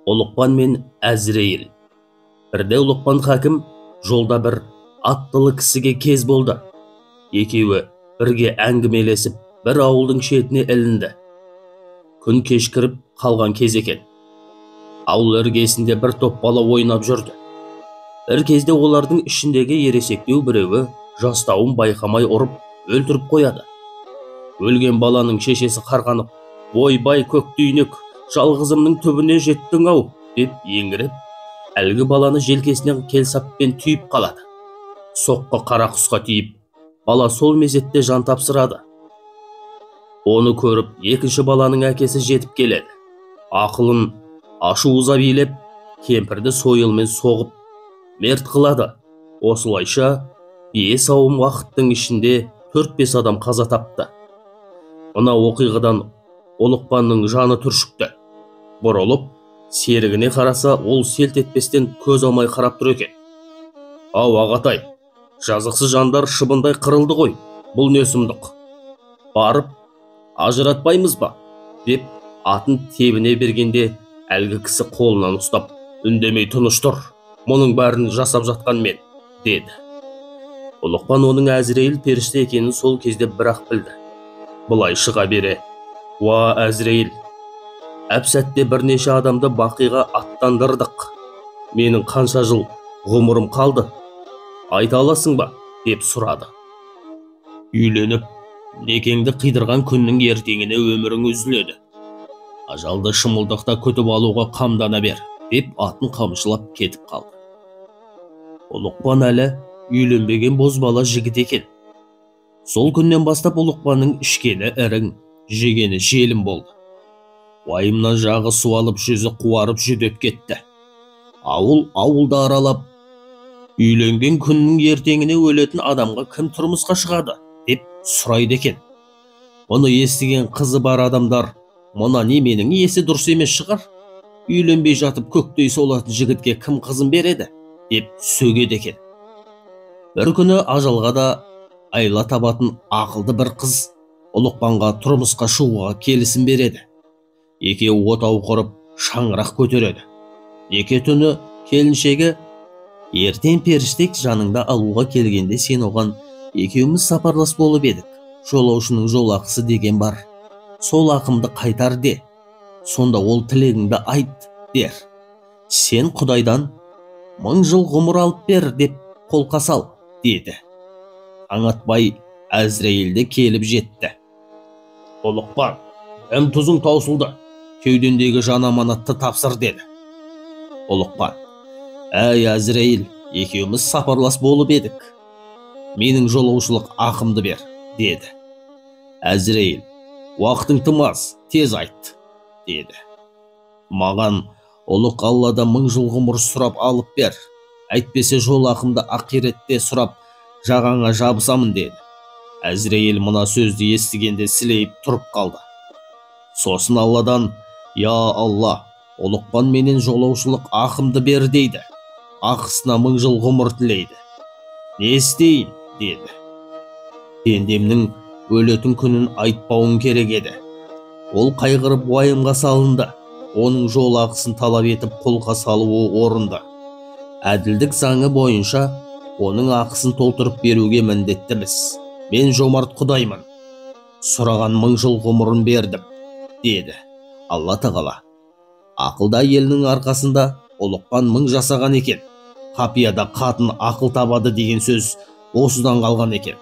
Ұлықпан мен Әзірейіл. Бірде Ұлықпан хакім жолда бір аттылы кісіге кез болды. Екеуі бірге әңгімелесіп, бір ауылдың шетіне ілінді. Күн кешкіріп қалған кез екен. Ауыл іргесінде бір топ бала ойнап жүрді. Бір кезде олардың ішіндегі ересектеу біреуі жастауын байқамай ұрып, өлтіріп қояды. Өлген баланың шешесі қарғанып, «Ойбай көктүйнек, жалғызымның түбіне жеттің-ау!» деп еңіреп, әлгі баланы желкесінен келсаппен түйіп қалады. Соққы қара құсқа тиіп, бала сол мезетте жан тапсырады. Оны көріп, екінші баланың әкесі жетіп келеді. Ақылын ашу-ыза билеп, кемпірді сойылмен соғып, мерт қылады. Осылайша, 5 ауым уақыттың ішінде 4-5 адам қаза тапты. Мына оқиғадан Ұлықпанның жаны түршікті. Бұрылып, серігіне қараса, ол селт етпестен көз алмай қарап тұр екен. «Ау, ағатай, жазықсыз жандар шыбындай қырылды ғой, бұл не сұмдық? Барып, ажыратпаймыз ба?» деп атын тебіне бергенде, әлгі кісі қолынан ұстап, «Үндемей тыныш тұр, мұның бәрін жасап жатқан мен», деді. Ұлықпан оның Әзірейіл періште екенін сол кезде бірақ білді. Бұлай шыға бере, «Уа, Әзірейіл, әп-сәтте бірнеше адамды бақиға аттандырдық. Менің қанша жыл ғұмырым қалды, айта аласың ба?» деп сұрады. «Үйленіп, некеңді қидырған күннің ертеңіне өмірің үзіледі. Ажалды шымылдықта күтіп алуға қамдана бер», деп атын қамшылап кетіп қалды. Ұлықпан әлі үйленбеген бозбала жігіт екен. Сол күннен бастап Ұлықпанның ішкені ірің, жегені желім болды. Уайымнан жағы суалып, жүзі қуарып жүдеп кетті. Ауылды аралап, үйленген күннің ертеңіне өлетін адамға кім тұрмысқа шығады деп сұрайды екен. Оны естіген қызы бар адамдар, «Мұна неменің есі дұрыс емес шығар? Үйленбей жатып көктей солатын жігітке кім қызын береді?» деп сөгеді екен. Бір күні ажалға да айла табатын ақылды бір қыз Ұлықпанға тұрмысқа шығуға келісім береді. Екеуі отау құрып шаңырақ көтереді. Неке түні келіншегі, «Ертең періштек жаныңда алуға келгенде сен оған екеуміз сапарлас болып едік. Жолаушының жол ақысы деген бар. Сол ақымды қайтар де, сонда ол тілегіңді айт» дер. «Сен Құдайдан 1000 жыл ғұмыр алып бер деп қолқа сал» деді. Таң атпай Әзірейілді келіп жетті. «Ұлықпан, тұзың таусылды, кеудендегі жан аманатты тапсыр» деді. Ұлықпан, «Әй Әзірейіл, екеуміз сапарлас болып едік. Менің жолаушылық ақымды бер» деді. Әзірейіл, «Уақытың тым аз, тез айт» деді. «Маған ұлық Алладан 1000 жыл ғұмыр сұрап алып бер, әйтпесе жол ақымды ақиретте сұрап жағаңа жабысамын» деді. Әзірейіл мына сөзді естігенде сілейіп тұрып қалды. Сосын Алладан, «Я Алла, Ұлықпан менен жолаушылық ақымды бер» дейді. Ақысына 1000 жыл ғұмыр тілейді. «Не істейін?» деді. «Пендемнің өлетін күнін айтпауың керек еді». Ол қайғырып уайымға салынды. Оның жол ақысын талап етіп қолқа салуы орынды. Әділдік заңы бойынша оның ақысын толтырып беруге міндеттіміз. «Мен жомарт Құдаймын. Сұраған 1000 жыл ғұмырын бердім» деді. Алла тағала, ақылды әйелінің арқасында Ұлықпан 1000 жасаған екен. Қапияда қатын ақыл табады деген сөз осыдан қалған екен.